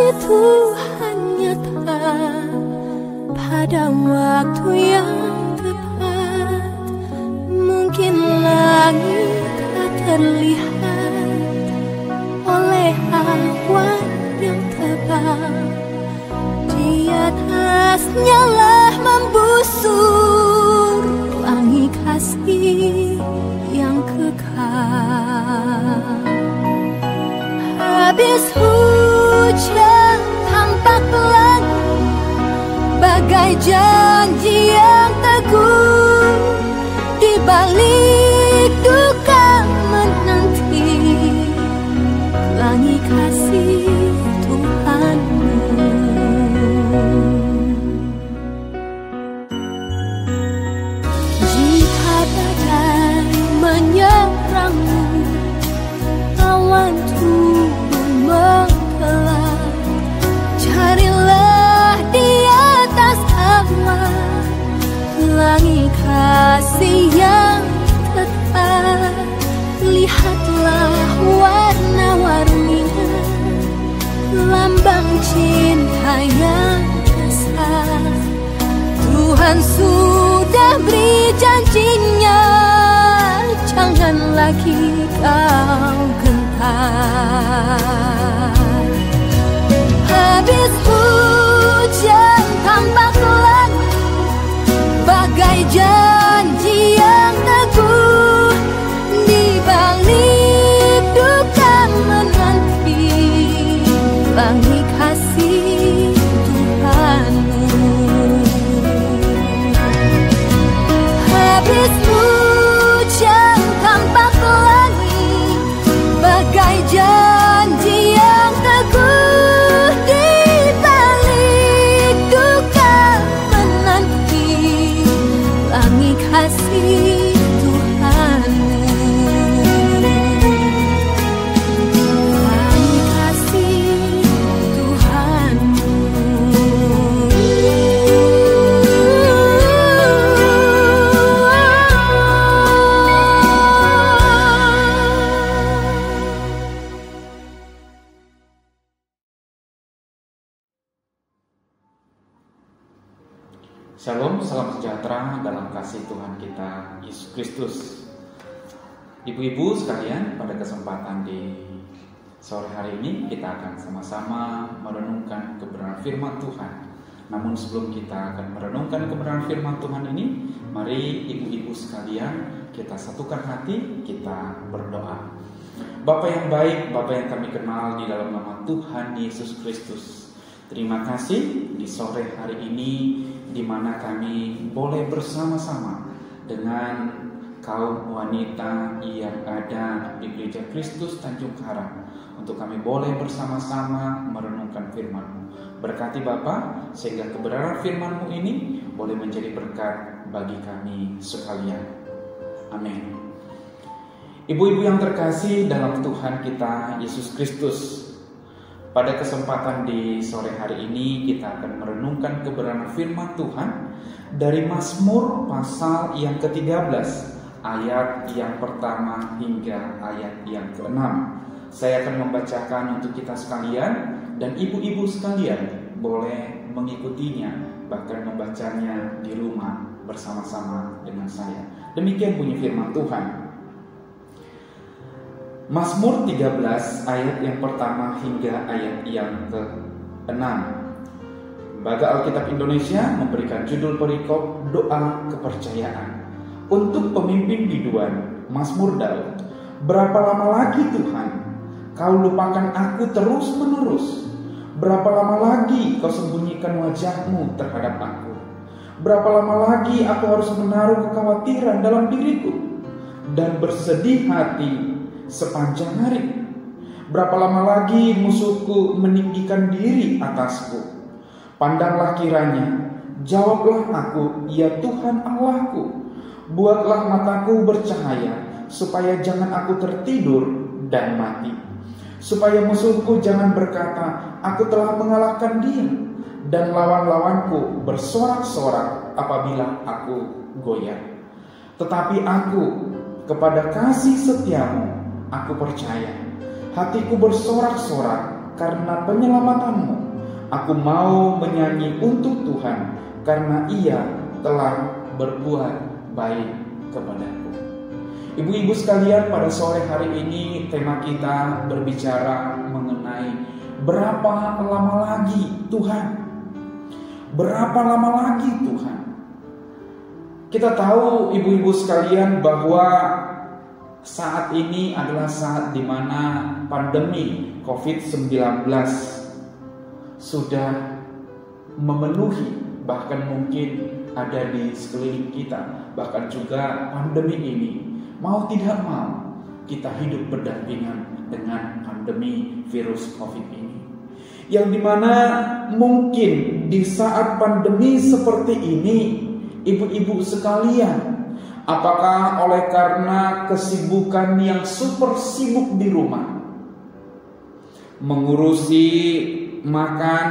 kasih Tuhan nyata pada waktu yang tepat. Mungkin langit tak terlihat oleh awan yang tebal, di atasnya lah membusur pelangi kasih yang kekal. Habis hujan tampak langit bagai janji yang teguh, di balik duka menanti pelangi kasih Tuhanmu. Jika badai menyerangmu, awan turun menggelap, carilah di atas awan pelangi kasih yang tetap. Lihatlah warna-warninya, lambang cinta yang besar. Tuhan sudah beri janjinya, jangan lagi kau gentar. Habis hujan tampak langit bagai janji yang teguh, di balik duka menanti pelangi kasih Tuhanmu. Habis hujan tampak langit bagai janji yang teguh, di balik duka menanti pelangi kasih Tuhanmu. Pelangi kasih Tuhanmu. Shalom, salam sejahtera dalam kasih Tuhan kita Yesus Kristus. Ibu-ibu sekalian, pada kesempatan di sore hari ini kita akan sama-sama merenungkan kebenaran firman Tuhan. Namun sebelum kita akan merenungkan kebenaran firman Tuhan ini, mari ibu-ibu sekalian kita satukan hati, kita berdoa. Bapa yang baik, Bapa yang kami kenal di dalam nama Tuhan Yesus Kristus, terima kasih di sore hari ini di mana kami boleh bersama-sama dengan kaum wanita yang ada di Gereja Kristus Tanjung Karang untuk kami boleh bersama-sama merenungkan firman-Mu. Berkati Bapa, sehingga kebenaran firman-Mu ini boleh menjadi berkat bagi kami sekalian. Amin. Ibu-ibu yang terkasih dalam Tuhan kita Yesus Kristus, pada kesempatan di sore hari ini kita akan merenungkan kebenaran firman Tuhan dari Mazmur pasal yang ke-13 ayat yang pertama hingga ayat yang ke-6. Saya akan membacakan untuk kita sekalian dan ibu-ibu sekalian boleh mengikutinya, bahkan membacanya di rumah bersama-sama dengan saya. Demikian bunyi firman Tuhan. Mazmur 13 ayat yang pertama hingga ayat yang ke-6. Lembaga Alkitab Indonesia memberikan judul perikop doa kepercayaan. Untuk pemimpin biduan, Mazmur Daud. Berapa lama lagi Tuhan, Kau lupakan aku terus menerus? Berapa lama lagi Kau sembunyikan wajah-Mu terhadap aku? Berapa lama lagi aku harus menaruh kekhawatiran dalam diriku dan bersedih hati sepanjang hari? Berapa lama lagi musuhku meninggikan diri atasku? Pandanglah kiranya, jawablah aku, ya Tuhan Allahku. Buatlah mataku bercahaya, supaya jangan aku tertidur dan mati. Supaya musuhku jangan berkata, aku telah mengalahkan dia, dan lawan-lawanku bersorak-sorak apabila aku goyah. Tetapi aku, kepada kasih setiamu aku percaya. Hatiku bersorak-sorak karena penyelamatanmu. Aku mau menyanyi untuk Tuhan, karena Ia telah berbuat baik kepadaku. Ibu-ibu sekalian, pada sore hari ini tema kita berbicara mengenai berapa lama lagi Tuhan? Berapa lama lagi Tuhan? Kita tahu ibu-ibu sekalian bahwa saat ini adalah saat di mana pandemi COVID-19 sudah memenuhi, bahkan mungkin ada di sekeliling kita. Bahkan juga pandemi ini, mau tidak mau, kita hidup berdampingan dengan pandemi virus COVID ini. Yang dimana mungkin di saat pandemi seperti ini, ibu-ibu sekalian, apakah oleh karena kesibukan yang super sibuk di rumah, mengurusi makan,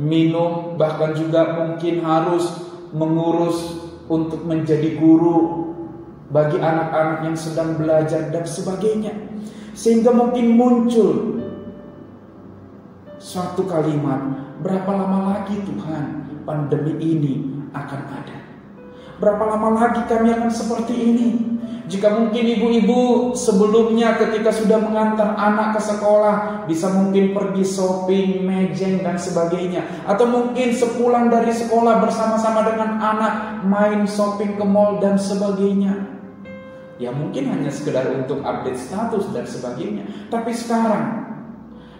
minum, bahkan juga mungkin harus mengurus untuk menjadi guru bagi anak-anak yang sedang belajar dan sebagainya, sehingga mungkin muncul suatu kalimat, berapa lama lagi Tuhan pandemi ini akan ada? Berapa lama lagi kami akan seperti ini? Jika mungkin ibu-ibu sebelumnya ketika sudah mengantar anak ke sekolah, bisa mungkin pergi shopping, mejeng dan sebagainya. Atau mungkin sepulang dari sekolah bersama-sama dengan anak main shopping ke mall dan sebagainya. Ya mungkin hanya sekedar untuk update status dan sebagainya. Tapi sekarang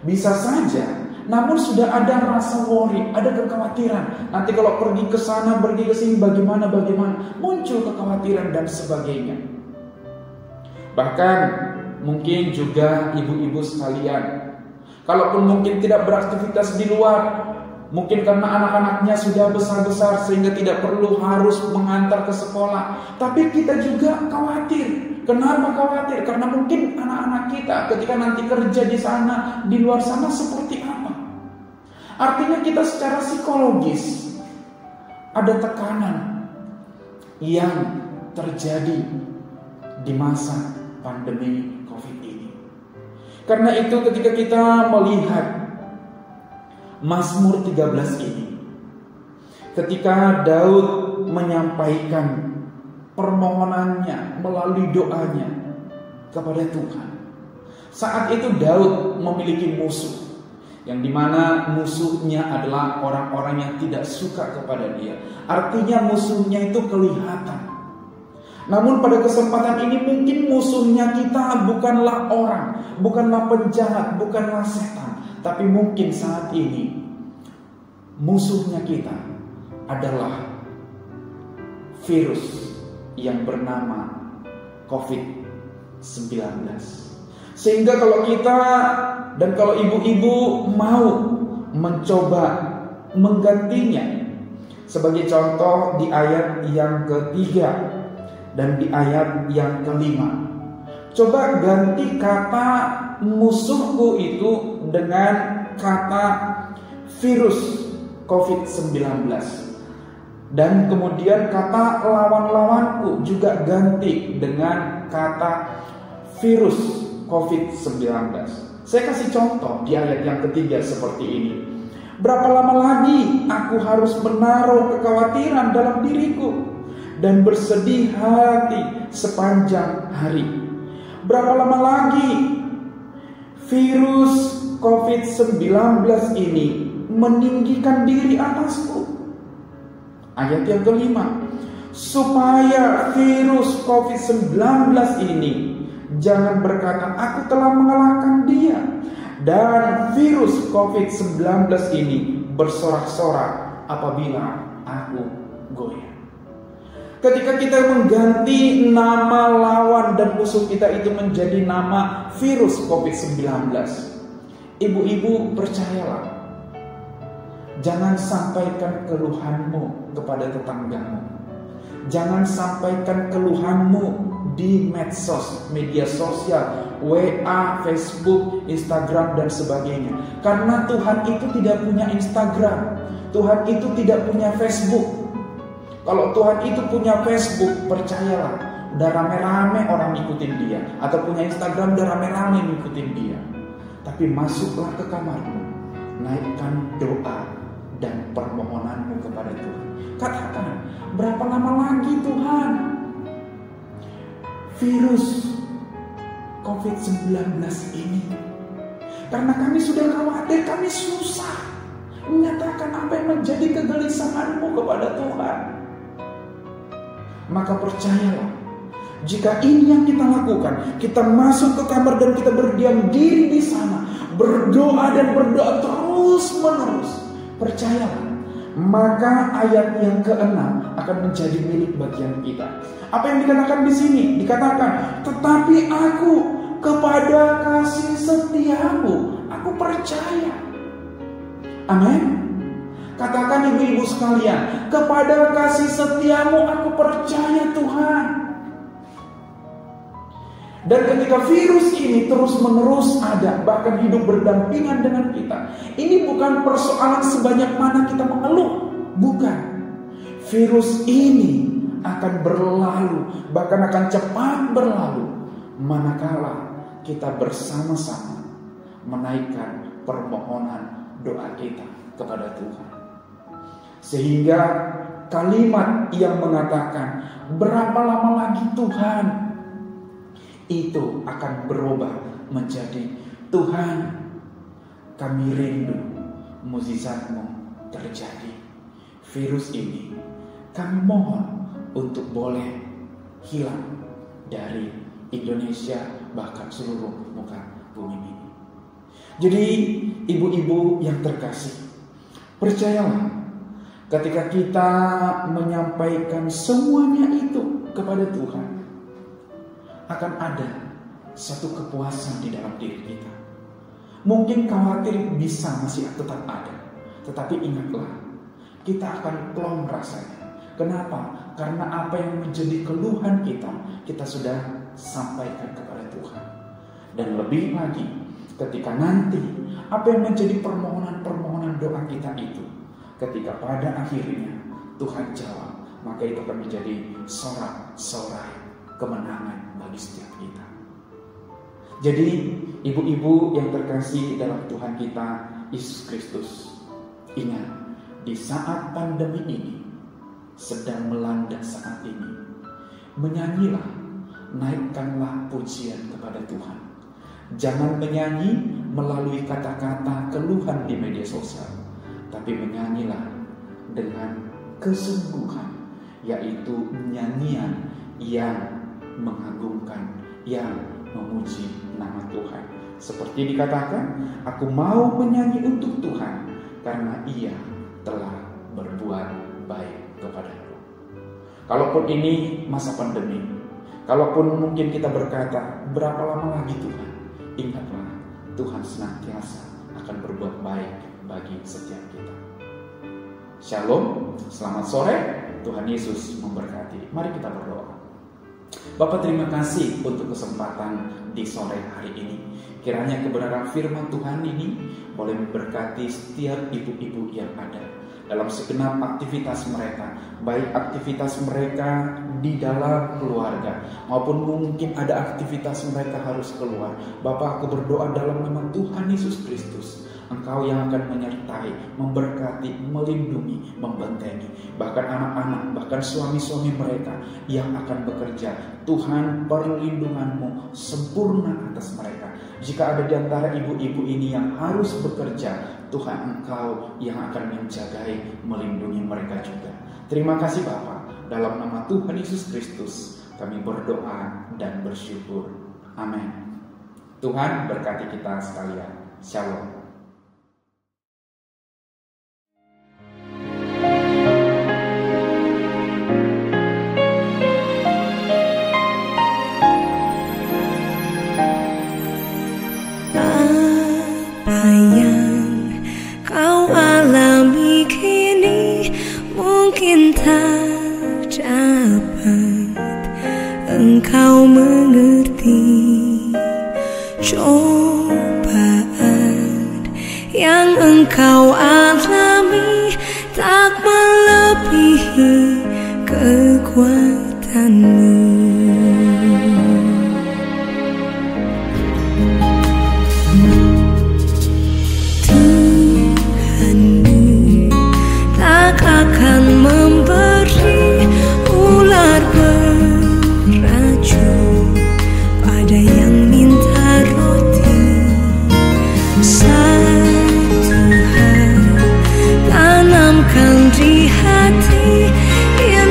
bisa saja, namun sudah ada rasa worry, ada kekhawatiran. Nanti kalau pergi ke sana, pergi ke sini, bagaimana, muncul kekhawatiran dan sebagainya. Bahkan mungkin juga ibu-ibu sekalian, kalaupun mungkin tidak beraktivitas di luar, mungkin karena anak-anaknya sudah besar-besar sehingga tidak perlu harus mengantar ke sekolah, tapi kita juga khawatir. Kenapa khawatir? Karena mungkin anak-anak kita ketika nanti kerja di sana, di luar sana seperti apa? Artinya kita secara psikologis ada tekanan yang terjadi di masa pandemi COVID ini. Karena itu ketika kita melihat Mazmur 13 ini, ketika Daud menyampaikan permohonannya melalui doanya kepada Tuhan, saat itu Daud memiliki musuh, yang dimana musuhnya adalah orang-orang yang tidak suka kepada dia. Artinya musuhnya itu kelihatan. Namun pada kesempatan ini mungkin musuhnya kita bukanlah orang, bukanlah penjahat, bukanlah setan, tapi mungkin saat ini musuhnya kita adalah virus yang bernama COVID-19. Sehingga kalau kita dan kalau ibu-ibu mau mencoba menggantinya, sebagai contoh di ayat yang ketiga dan di ayat yang kelima, coba ganti kata musuhku itu dengan kata virus COVID-19. Dan kemudian kata lawan-lawanku juga ganti dengan kata virus COVID-19. Saya kasih contoh di ayat yang ketiga seperti ini. Berapa lama lagi aku harus menaruh kekhawatiran dalam diriku dan bersedih hati sepanjang hari? Berapa lama lagi virus COVID-19 ini meninggikan diri atasku? Ayat yang kelima, supaya virus COVID-19 ini jangan berkata aku telah mengalahkan dia, dan virus COVID-19 ini bersorak-sorak apabila aku goyah. Ketika kita mengganti nama lawan dan musuh kita itu menjadi nama virus COVID-19, ibu-ibu percayalah, jangan sampaikan keluhanmu kepada tetanggamu. Jangan sampaikan keluhanmu di medsos, media sosial, WA, Facebook, Instagram dan sebagainya. Karena Tuhan itu tidak punya Instagram, Tuhan itu tidak punya Facebook. Kalau Tuhan itu punya Facebook, percayalah, udah rame-rame orang ngikutin dia. Atau punya Instagram, udah rame-rame ngikutin dia. tapi masuklah ke kamarmu, naikkan doa dan permohonanmu kepada Tuhan. Katakan, berapa lama lagi Tuhan virus COVID-19 ini? Karena kami sudah khawatir, kami susah menyatakan apa yang menjadi kegelisahanmu kepada Tuhan. Maka percayalah, jika ini yang kita lakukan, kita masuk ke kamar dan kita berdiam diri di sana, berdoa dan berdoa terus menerus, percayalah, maka ayat yang ke-6 akan menjadi milik bagian kita. Apa yang dikatakan di sini? Dikatakan, tetapi aku kepada kasih setiamu, aku percaya. Amin. Katakan ibu-ibu sekalian, kepada kasih setiamu aku percaya Tuhan. Dan ketika virus ini terus-menerus ada, bahkan hidup berdampingan dengan kita, ini bukan persoalan sebanyak mana kita mengeluh. Bukan. Virus ini akan berlalu, bahkan akan cepat berlalu, manakala kita bersama-sama menaikkan permohonan doa kita kepada Tuhan. Sehingga kalimat yang mengatakan, berapa lama lagi Tuhan, itu akan berubah menjadi, Tuhan, kami rindu mukjizat-Mu terjadi. Virus ini kami mohon untuk boleh hilang dari Indonesia, bahkan seluruh muka bumi ini. Jadi ibu-ibu yang terkasih, percayalah, ketika kita menyampaikan semuanya itu kepada Tuhan, akan ada satu kepuasan di dalam diri kita. Mungkin khawatir bisa masih tetap ada, tetapi ingatlah, kita akan plong rasanya. Kenapa? Karena apa yang menjadi keluhan kita sudah sampaikan kepada Tuhan. Dan lebih lagi, ketika nanti apa yang menjadi permohonan-permohonan doa kita itu, ketika pada akhirnya Tuhan jawab, maka itu akan menjadi sorak-sorai kemenangan bagi setiap kita. Jadi ibu-ibu yang terkasih dalam Tuhan kita Yesus Kristus, ingat, di saat pandemi ini sedang melanda saat ini, menyanyilah, naikkanlah pujian kepada Tuhan. Jangan menyanyi melalui kata-kata keluhan di media sosial, tapi menyanyilah dengan kesungguhan, yaitu nyanyian yang mengagungkan, yang memuji nama Tuhan. Seperti dikatakan, aku mau menyanyi untuk Tuhan karena Ia telah berbuat baik kepadaku. Kalaupun ini masa pandemi, kalaupun mungkin kita berkata, berapa lama lagi Tuhan? Ingatlah, Tuhan senantiasa akan berbuat baik bagi setiap kita. Shalom, selamat sore, Tuhan Yesus memberkati. Mari kita berdoa. Bapa, terima kasih untuk kesempatan di sore hari ini. Kiranya kebenaran firman Tuhan ini boleh memberkati setiap ibu-ibu yang ada dalam segenap aktivitas mereka, baik aktivitas mereka di dalam keluarga maupun mungkin ada aktivitas mereka harus keluar. Bapa, aku berdoa dalam nama Tuhan Yesus Kristus, Engkau yang akan menyertai, memberkati, melindungi, membentengi, bahkan anak-anak, bahkan suami-suami mereka yang akan bekerja. Tuhan, perlindungan-Mu sempurna atas mereka. Jika ada di antara ibu-ibu ini yang harus bekerja, Tuhan, Engkau yang akan menjagai, melindungi mereka juga. Terima kasih Bapa, dalam nama Tuhan Yesus Kristus kami berdoa dan bersyukur. Amin. Tuhan berkati kita sekalian. Shalom. Tak dapat engkau mengerti cobaan yang engkau alami tak melebihi kekuatanmu.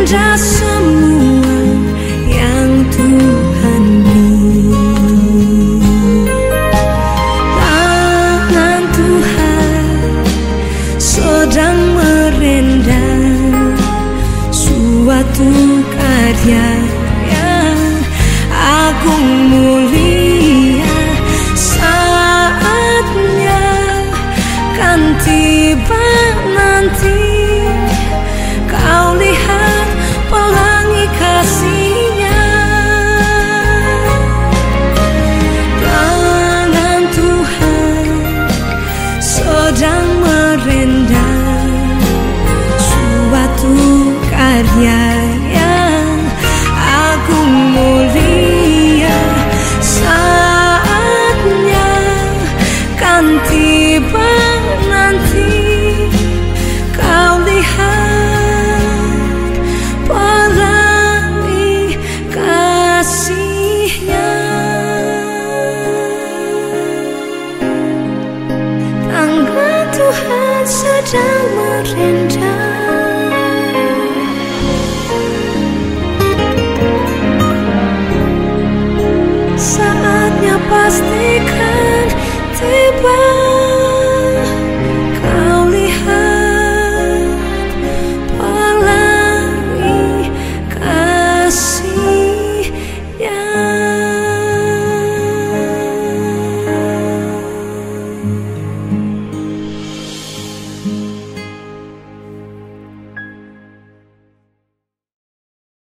indah semua yang Tuhan beri. Tangan Tuhan sedang merendam suatu karya yang agung mulia. Saatnya kan tiba nanti, kau lihat pelangi kasih-Nya. Tangan Tuhan sedang merendam suatu karya yang agung mulia. Saatnya kan tiba nanti, kau lihat pelangi kasih-Nya. Tangan Tuhan sedang merendam, saatnya pastikan tiba.